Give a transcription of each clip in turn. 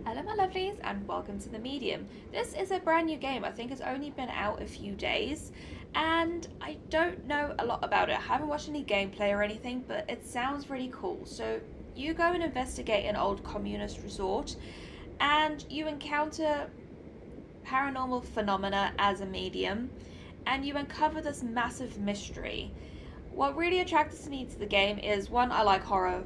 Hello my lovelies and welcome to the Medium. This is a brand new game. I think it's only been out a few days and I don't know a lot about it. I haven't watched any gameplay or anything, but it sounds really cool. So you go and investigate an old communist resort and you encounter paranormal phenomena as a medium and you uncover this massive mystery. What really attracted me to the game is one, I like horror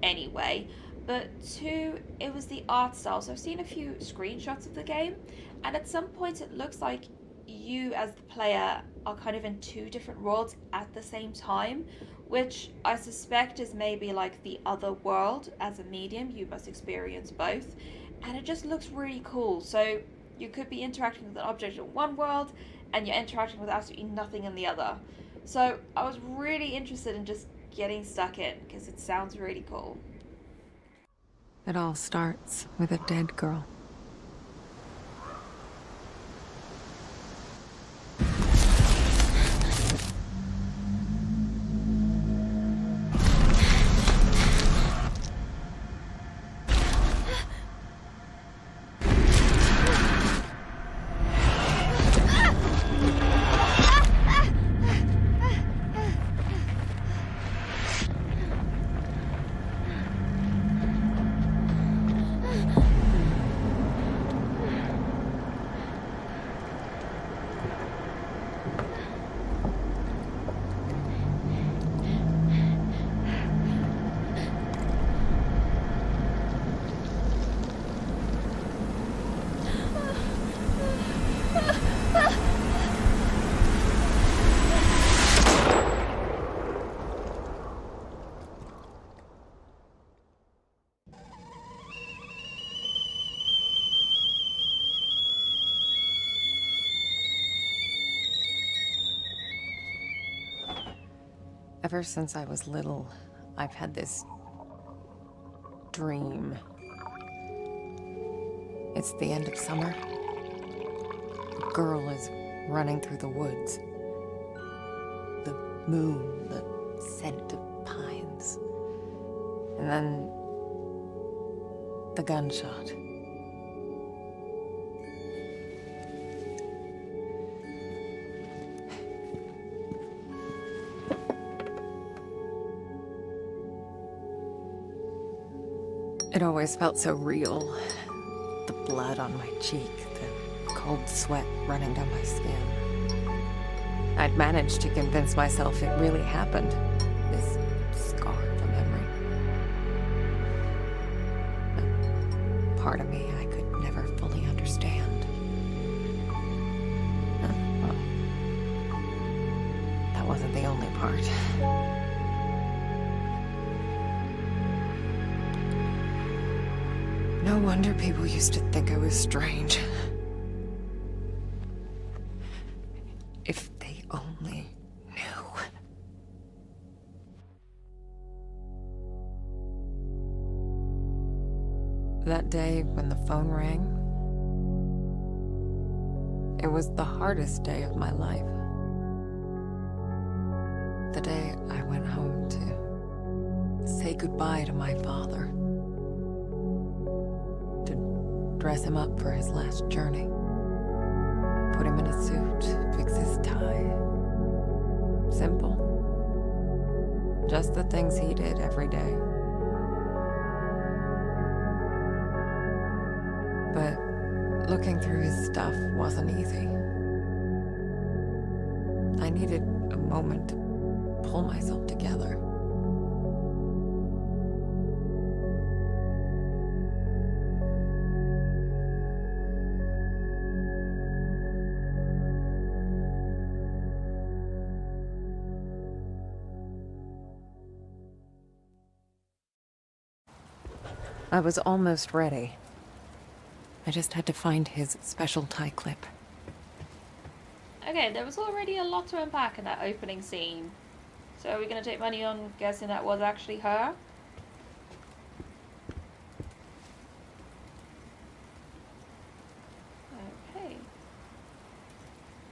anyway, but two, it was the art style. So I've seen a few screenshots of the game, and at some point it looks like you as the player are kind of in two different worlds at the same time, which I suspect is maybe like the other world. As a medium, you must experience both, and it just looks really cool. So you could be interacting with an object in one world and you're interacting with absolutely nothing in the other. So I was really interested in just getting stuck in because it sounds really cool. It all starts with a dead girl. Ever since I was little, I've had this dream. It's the end of summer. A girl is running through the woods. The moon, the scent of pines. And then the gunshot. It always felt so real. The blood on my cheek, the cold sweat running down my skin. I'd managed to convince myself it really happened. This scar of a memory. A part of me I could never fully understand. Well, that wasn't the only part. No wonder people used to think I was strange. If they only knew. That day when the phone rang, it was the hardest day of my life. The day I went home to say goodbye to my father. Dress him up for his last journey. Put him in a suit, fix his tie. Simple. Just the things he did every day. But looking through his stuff wasn't easy. I needed a moment to pull myself together. I was almost ready. I just had to find his special tie clip. Okay, there was already a lot to unpack in that opening scene. So are we going to take money on guessing that was actually her? Okay.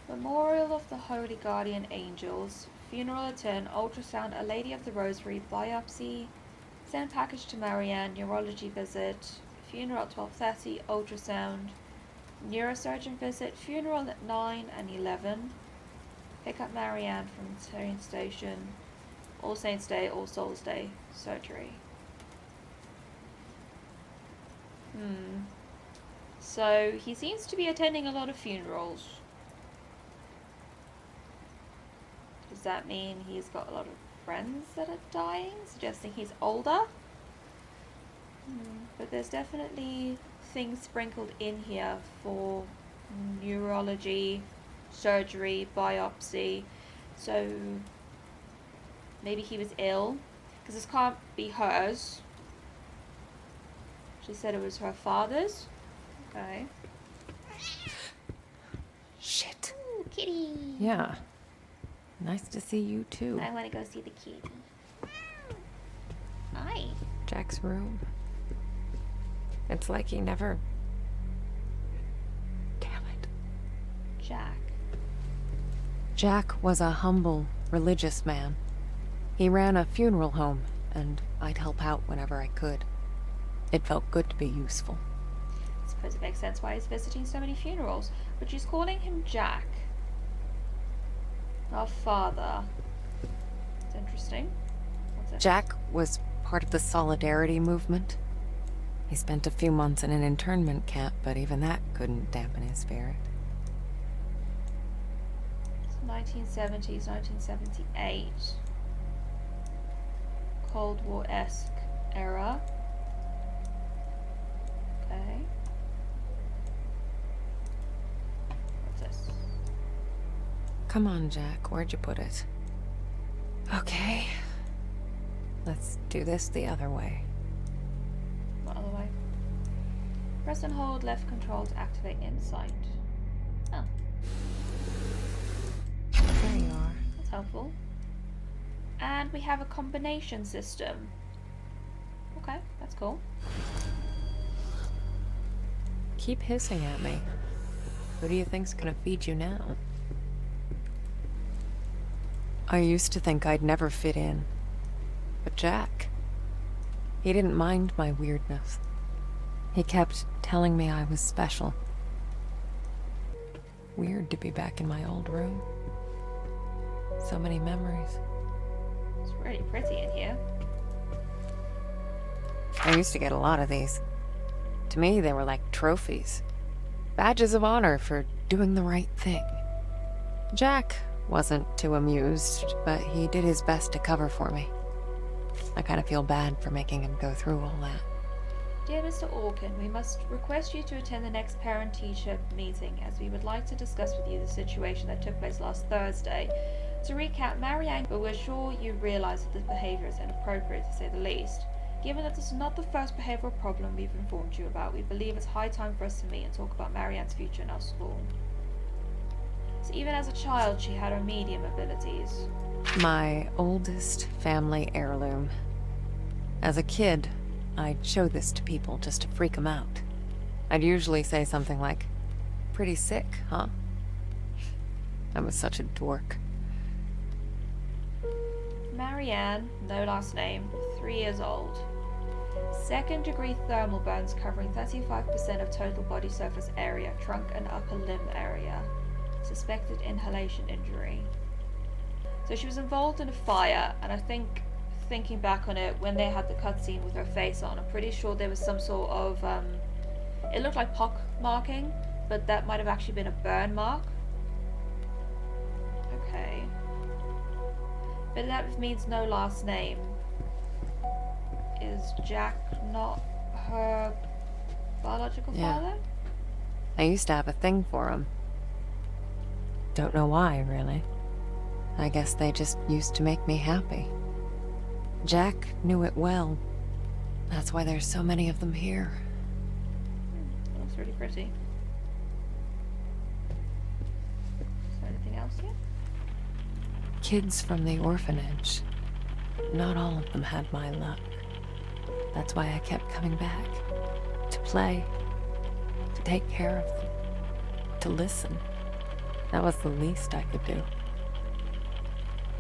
Memorial of the Holy Guardian Angels. Funeral attend. Ultrasound. A Lady of the Rosary. Biopsy. Send package to Marianne. Neurology visit. Funeral at 12:30. Ultrasound. Neurosurgeon visit. Funeral at 9 and 11. Pick up Marianne from the train station. All Saints Day, All Souls Day. Surgery. So he seems to be attending a lot of funerals. Does that mean he's got a lot of friends that are dying, suggesting he's older? But there's definitely things sprinkled in here for neurology, surgery, biopsy. So maybe he was ill, because this can't be hers. She said it was her father's. Okay. Shit. Ooh, kitty. Yeah. Nice to see you too. I want to go see the kitty. Hi. Jack's room. It's like he never... Damn it. Jack. Jack was a humble, religious man. He ran a funeral home, and I'd help out whenever I could. It felt good to be useful. I suppose it makes sense why he's visiting so many funerals. But she's calling him Jack. Our father. It's interesting. What's it? Jack was part of the Solidarity movement. He spent a few months in an internment camp, but even that couldn't dampen his spirit. It's 1970s, 1978. Cold War-esque era. Okay. What's this? Come on, Jack. Where'd you put it? Okay. Let's do this the other way. What other way? Press and hold left control to activate insight. Oh. There you are. That's helpful. And we have a combination system. Okay, that's cool. Keep hissing at me. Who do you think's gonna feed you now? I used to think I'd never fit in. But Jack, he didn't mind my weirdness. He kept telling me I was special. Weird to be back in my old room. So many memories. It's really pretty in here. I used to get a lot of these. To me, they were like trophies. Badges of honor for doing the right thing. Jack wasn't too amused, but he did his best to cover for me. I kind of feel bad for making him go through all that. Dear Mr. Orkin, we must request you to attend the next parent-teacher meeting, as we would like to discuss with you the situation that took place last Thursday. To recap, Marianne, but we're sure you realize that this behavior is inappropriate, to say the least. Given that this is not the first behavioral problem we've informed you about, we believe it's high time for us to meet and talk about Marianne's future in our school. So even as a child, she had her medium abilities. My oldest family heirloom. As a kid, I'd show this to people just to freak them out. I'd usually say something like, "Pretty sick, huh?" I was such a dork. Marianne, no last name, 3 years old. Second-degree thermal burns covering 35% of total body surface area, trunk and upper limb area. Suspected inhalation injury. So she was involved in a fire, and I think, thinking back on it, when they had the cutscene with her face on, I'm pretty sure there was some sort of, it looked like pock marking, but that might have actually been a burn mark. Okay. But that means no last name. Is Jack not her biological father? I used to have a thing for him. Don't know why, really. I guess they just used to make me happy. Jack knew it well. That's why there's so many of them here. That looks really pretty. Is there anything else here? Kids from the orphanage. Not all of them had my luck. That's why I kept coming back. To play. To take care of them. To listen. That was the least I could do.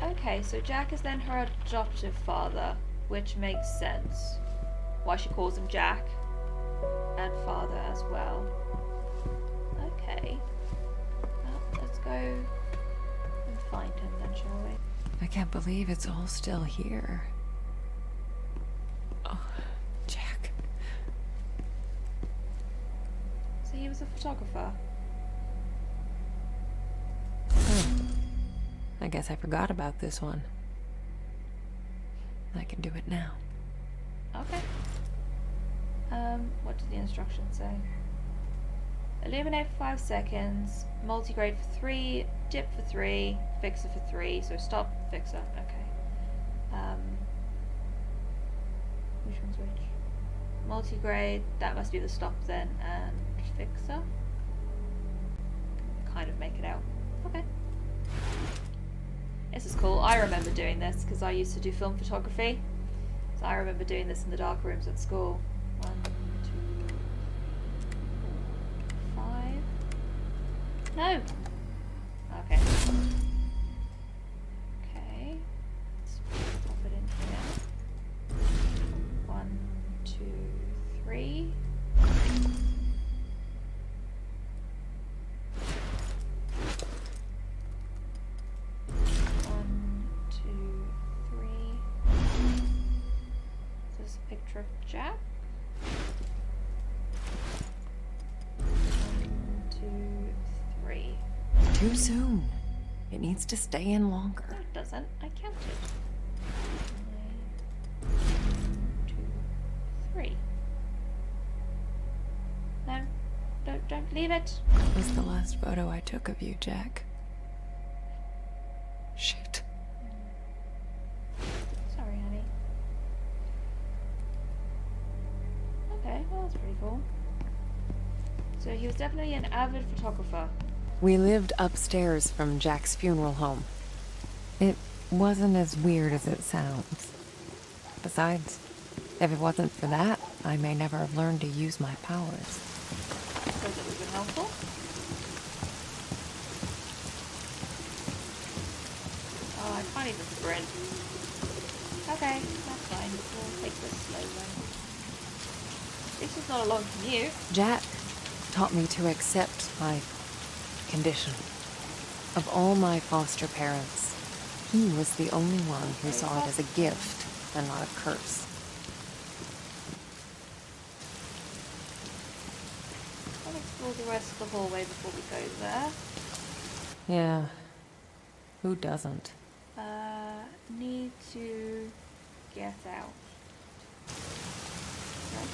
Okay, so Jack is then her adoptive father, which makes sense. Why she calls him Jack. and father as well. Okay. Well, let's go and find him then, shall we? I can't believe it's all still here. Oh, Jack. So he was a photographer. I guess I forgot about this one. I can do it now. Okay. What did the instructions say? Illuminate for 5 seconds, multigrade for 3, dip for 3, fixer for 3. So stop, fixer. Okay. Which one's which? Multigrade, that must be the stop then, and fixer. Kind of make it out. Okay. This is cool. I remember doing this because I used to do film photography. So I remember doing this in the dark rooms at school. 1, 2, 4, 5. No! Okay. Okay. Let's pop it in here. 1, 2, 3. Picture of Jack. 1, 2, 3. Too soon. It needs to stay in longer. No, it doesn't. I counted. 1, 2, 3. No, don't leave it. That was the last photo I took of you, Jack. Shit. Sorry, honey. Okay, well that's pretty cool. So he was definitely an avid photographer. We lived upstairs from Jack's funeral home. It wasn't as weird as it sounds. Besides, if it wasn't for that, I may never have learned to use my powers. Suppose it would have been helpful. Oh, I can't even sprint. Okay, that's fine. We'll take this slowly. This is not a long commute. Jack taught me to accept my condition. Of all my foster parents, he was the only one who saw it as a gift and not a curse. I'll explore the rest of the hallway before we go there. Yeah, who doesn't? Need to get out. Okay.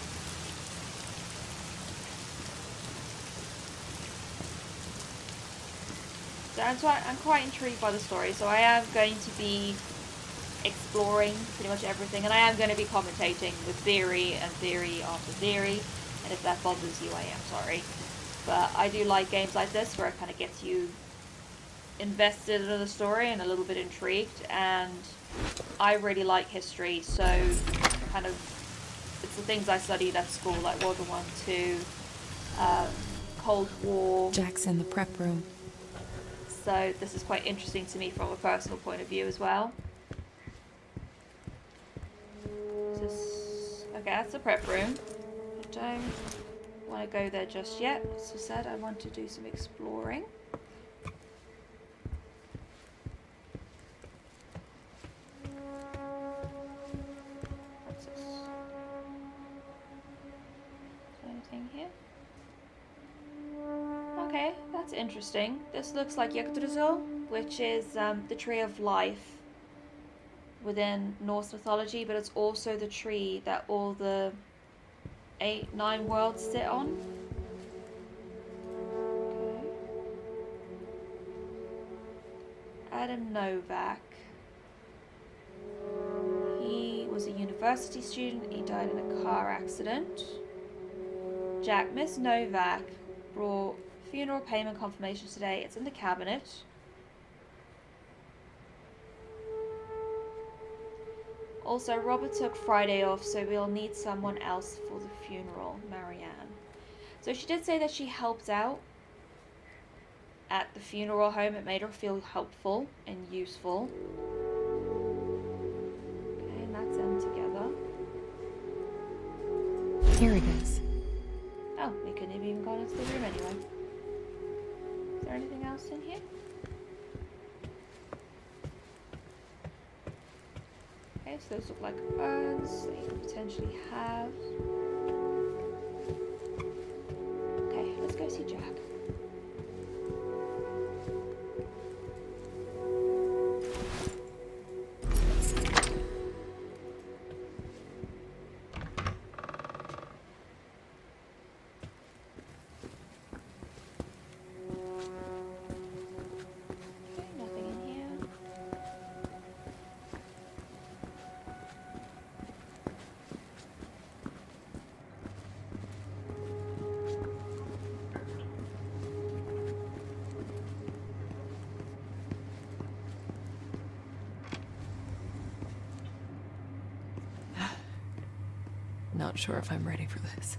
So I'm quite intrigued by the story, so I am going to be exploring pretty much everything, and I am going to be commentating with theory and theory after theory, and if that bothers you, I am sorry. But I do like games like this where it kind of gets you invested in the story and a little bit intrigued, and I really like history, so kind of it's the things I studied at school, like World War One, Two, Cold War. Jack's in the prep room. So this is quite interesting to me from a personal point of view as well. Okay, that's the prep room. I don't want to go there just yet. As I said, I want to do some exploring. What's this? Is there anything here? Okay, that's interesting. This looks like Yggdrasil, which is the tree of life within Norse mythology, but it's also the tree that all the 9 worlds sit on. Okay. Adam Novak. He was a university student. He died in a car accident. Jack, Miss Novak brought funeral payment confirmation today. It's in the cabinet. Also, Robert took Friday off, so we'll need someone else for the funeral, Marianne. So she did say that she helped out at the funeral home. It made her feel helpful and useful. Okay, and that's them together. Here it is. Oh, we couldn't have even gone into the room anyway. Is there anything else in here? Okay, so those look like urns that you could potentially have. Okay, let's go see Jack. Okay, nothing in here. Not sure if I'm ready for this.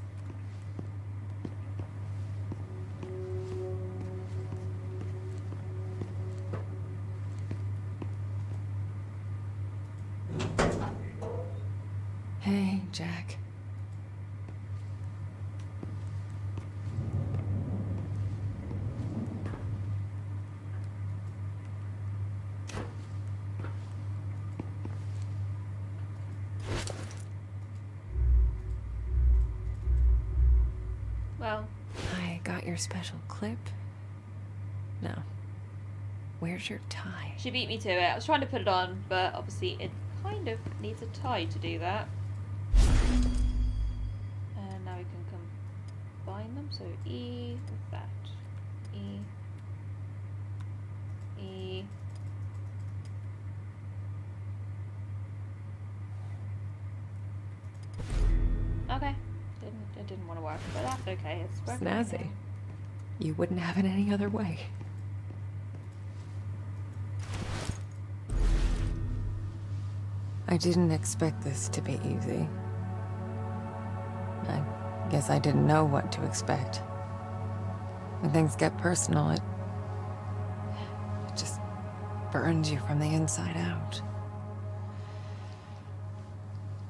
Hey, Jack. Well, I got your special clip. Now, where's your tie? she beat me to it. I was trying to put it on, but obviously it kind of needs a tie to do that. And now we can combine them. So E with that. E. E. Okay. It didn't want to work, but that's okay. It's working Snazzy. now. You wouldn't have it any other way. I didn't expect this to be easy. I guess I didn't know what to expect. When things get personal, it just burns you from the inside out.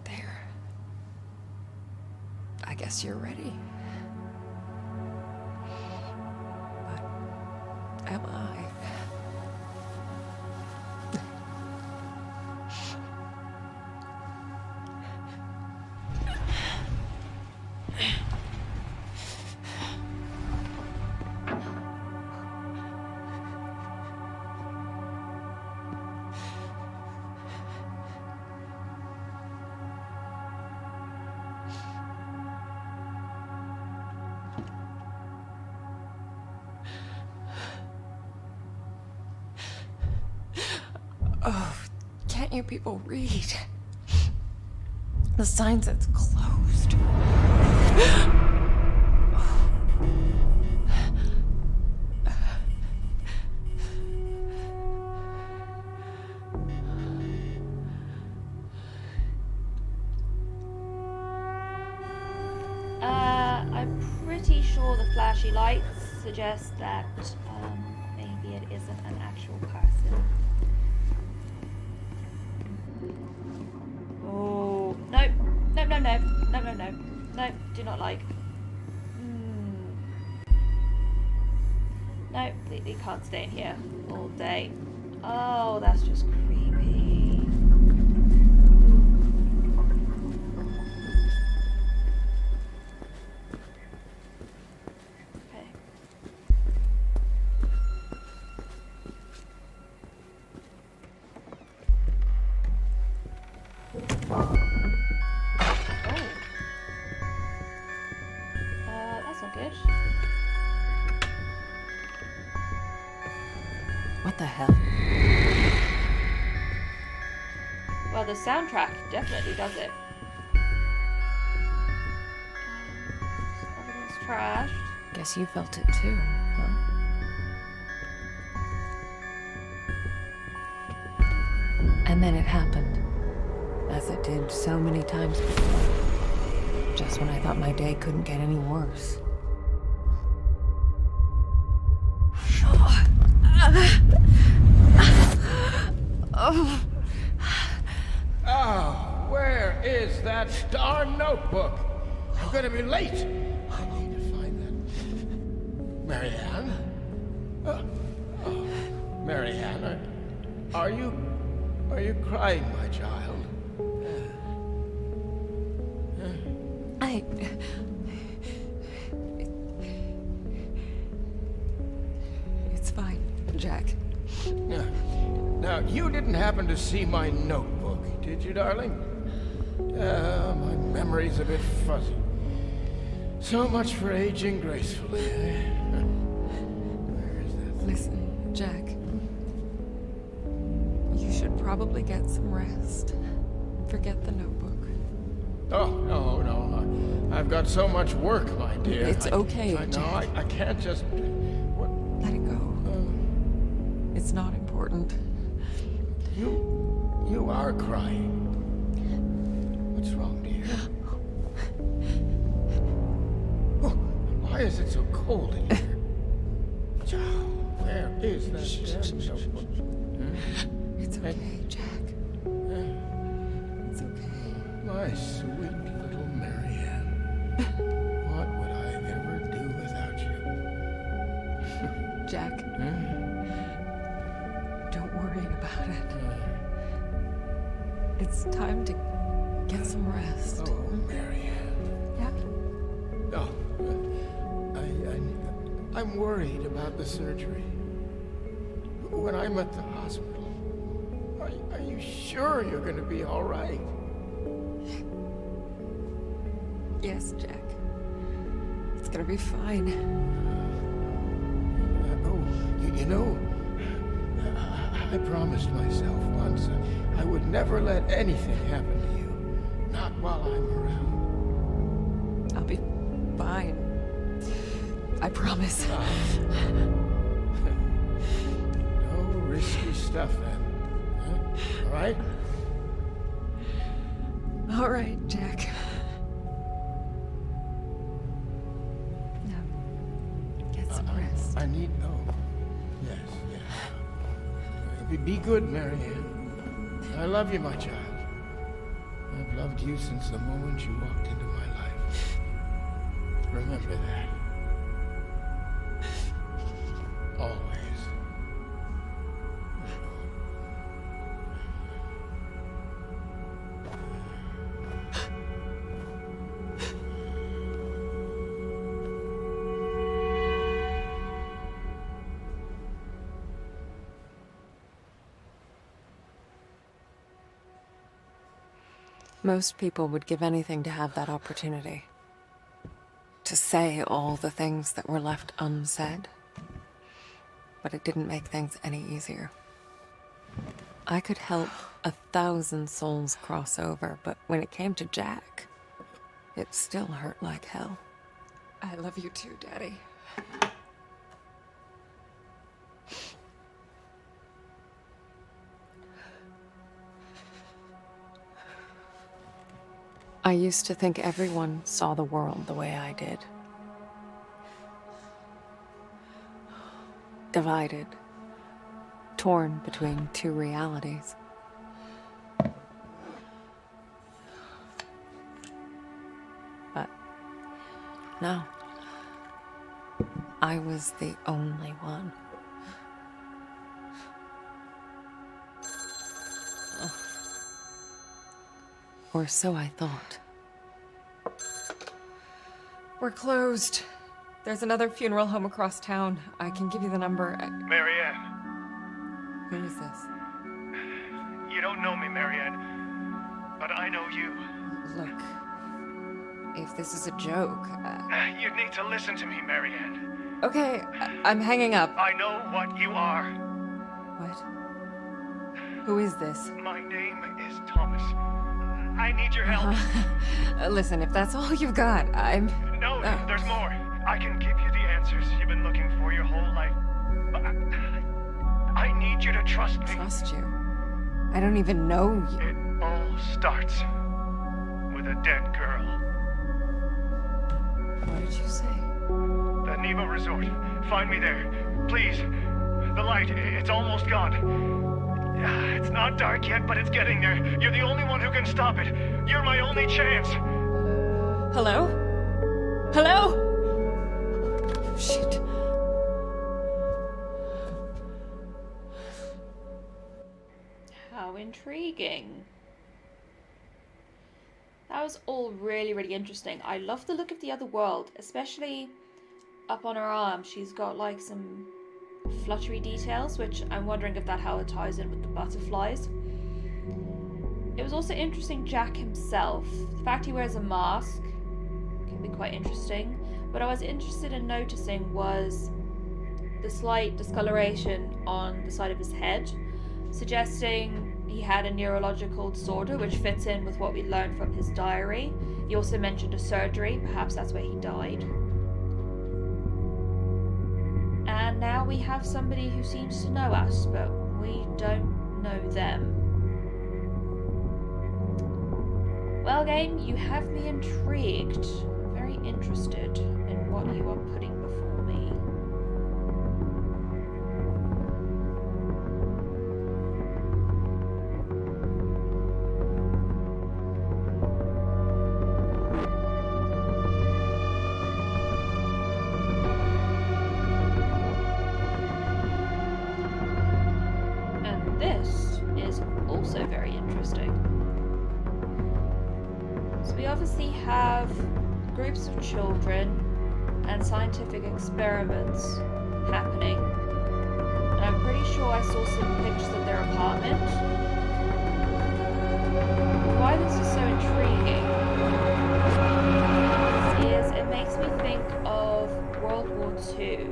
There. I guess you're ready. But am I? Oh, can't you people read? The sign says closed. I'm pretty sure the flashy lights suggest that maybe it isn't an actual person. Oh, nope. Nope, no, no. No, no, no. Nope, do not like. Nope, they can't stay in here all day. Oh, that's just creepy. Okay. That's not good. What the hell? Well, the soundtrack definitely does it. So everything's trashed. Guess you felt it too, huh? And then it happened. As it did so many times before. Just when I thought my day couldn't get any worse. Oh, where is that darn notebook? I'm gonna be late. I need to Marianne? Marianne, are you crying, my child? It's fine, Jack. Now, you didn't happen to see my notebook, did you, darling? My memory's a bit fuzzy. So much for aging gracefully, eh? Where is that? Listen, Jack. You should probably get some rest. Forget the notebook. Oh, no. I've got so much work, my dear. It's okay, No, Jack. I can't just... What? Let it go. It's not important. You are crying. What's wrong, dear? Oh, why is it so cold in here? Where is that damn notebook? It's okay, Jack. It's okay. My sweet little Marianne. What would I ever do without you? Jack. Don't worry about it. It's time to get some rest. Oh, Marianne. Yeah? Oh, I'm worried about the surgery. When I'm at the hospital, are you sure you're going to be all right? Yes, Jack. It's gonna be fine. You know, I promised myself once I would never let anything happen to you. Not while I'm around. I'll be fine. I promise. No risky stuff, then. Huh? All right? All right, Jack. Now, get some rest. I need... Oh, yes. Be good, Marianne. I love you, my child. I've loved you since the moment you walked into my life. Remember that. Always. Most people would give anything to have that opportunity. To say all the things that were left unsaid. But it didn't make things any easier. I could help 1,000 souls cross over, but when it came to Jack, it still hurt like hell. I love you too, Daddy. I used to think everyone saw the world the way I did. Divided, torn between two realities. But no, I was the only one. Or so I thought. We're closed. There's another funeral home across town. I can give you the number. Marianne. Who is this? You don't know me, Marianne, but I know you. Look, if this is a joke... You need to listen to me, Marianne. Okay, I'm hanging up. I know what you are. What? Who is this? My name is Thomas. I need your help. Listen, if that's all you've got, I'm... No, there's more. I can give you the answers you've been looking for your whole life. But I need you to trust me. Trust you? I don't even know you. It all starts with a dead girl. What did you say? The Neva Resort. Find me there. Please. The light, it's almost gone. It's not dark yet, but it's getting there. You're the only one who can stop it. You're my only chance. Hello? Hello? Shit. Intriguing. That was all really, really interesting. I love the look of the other world, especially up on her arm. She's got like some fluttery details, which I'm wondering if that how it ties in with the butterflies. It was also interesting Jack himself. The fact he wears a mask can be quite interesting. What I was interested in noticing was the slight discoloration on the side of his head, suggesting he had a neurological disorder, which fits in with what we learned from his diary. He also mentioned a surgery, perhaps that's where he died. And now we have somebody who seems to know us, but we don't know them. Well, game, you have me intrigued. I'm very interested in what you are putting before me. And this is also very interesting. So we obviously have groups of children and scientific experiments happening. And I'm pretty sure I saw some pictures of their apartment. Why this is so intriguing is it makes me think of World War II.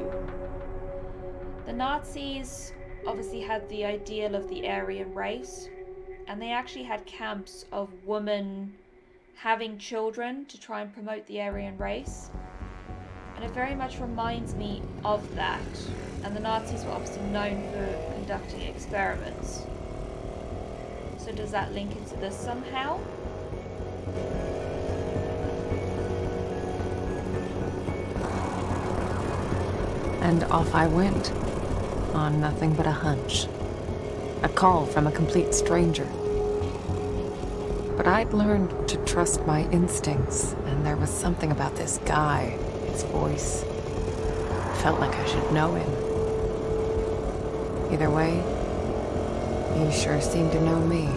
The Nazis obviously had the ideal of the Aryan race, and they actually had camps of women having children to try and promote the Aryan race. And it very much reminds me of that. And the Nazis were obviously known for conducting experiments. So does that link into this somehow? And off I went, on nothing but a hunch. A call from a complete stranger. But I'd learned to trust my instincts, and there was something about this guy, his voice. Felt like I should know him. Either way, he sure seemed to know me.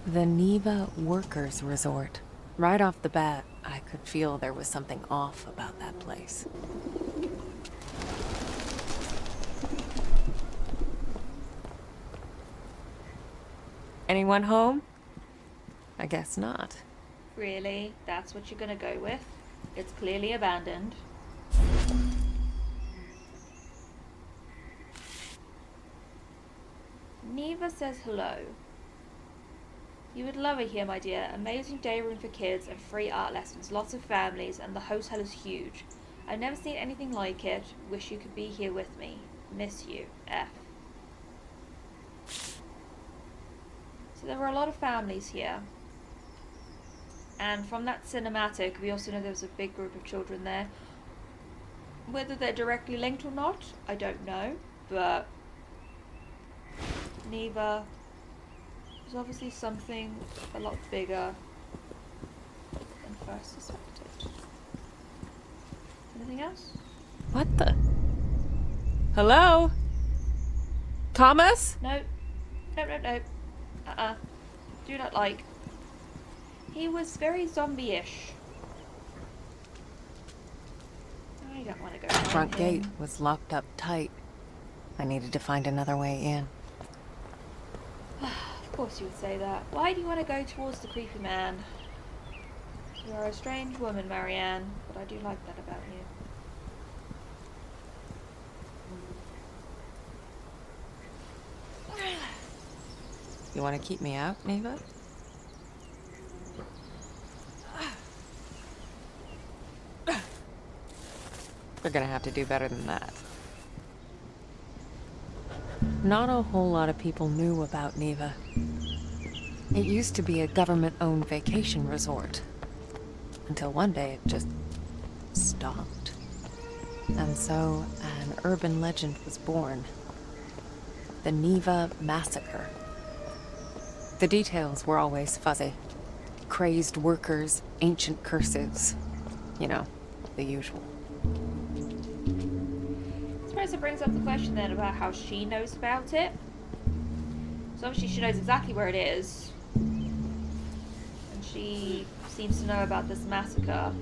The Neva Workers Resort. Right off the bat, I could feel there was something off about that place. Anyone home? I guess not. Really? That's what you're gonna go with? It's clearly abandoned. Neva says hello. You would love it here, my dear. Amazing day room for kids and free art lessons. Lots of families, and the hotel is huge. I've never seen anything like it. Wish you could be here with me. Miss you. F. So there were a lot of families here. And from that cinematic, we also know there was a big group of children there. Whether they're directly linked or not, I don't know. But Neva is obviously something a lot bigger than first suspected. Anything else? What the? Hello? Thomas? No. No. Do not like. He was very zombie-ish. I don't want to go. The front gate was locked up tight. I needed to find another way in. Of course you would say that. Why do you want to go towards the creepy man? You are a strange woman, Marianne, but I do like that about you. You want to keep me out, Neva? We're gonna have to do better than that. Not a whole lot of people knew about Neva. It used to be a government-owned vacation resort. Until one day it just stopped. And so an urban legend was born. The Neva Massacre. The details were always fuzzy. Crazed workers, ancient curses. You know, the usual. I suppose it brings up the question then about how she knows about it. So obviously she knows exactly where it is. And she seems to know about this massacre.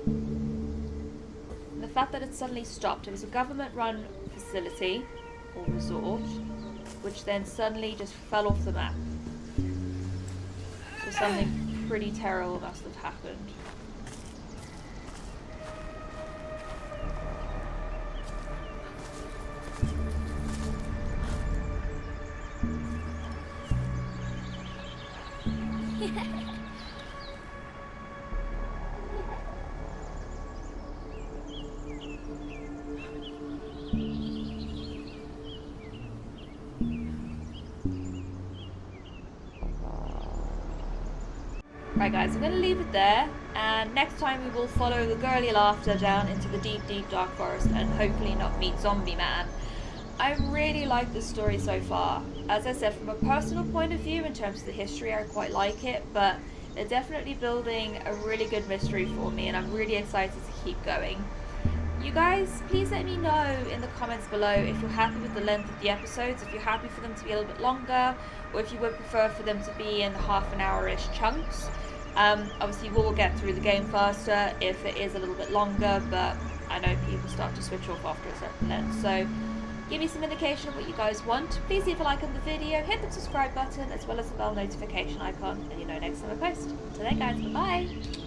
And the fact that it suddenly stopped. It was a government-run facility, or resort, which then suddenly just fell off the map. So something pretty terrible must have happened. Right guys, I'm going to leave it there, and next time we will follow the girly laughter down into the deep, deep dark forest and hopefully not meet Zombie Man. I really like this story so far. As I said, from a personal point of view, in terms of the history, I quite like it, but they're definitely building a really good mystery for me, and I'm really excited to keep going. You guys, please let me know in the comments below if you're happy with the length of the episodes, if you're happy for them to be a little bit longer, or if you would prefer for them to be in half an hour-ish chunks. Obviously we'll get through the game faster if it is a little bit longer, but I know people start to switch off after a certain length, so give me some indication of what you guys want. Please leave a like on the video, hit the subscribe button as well as the bell notification icon, and you know next time I post. Till then guys, bye bye!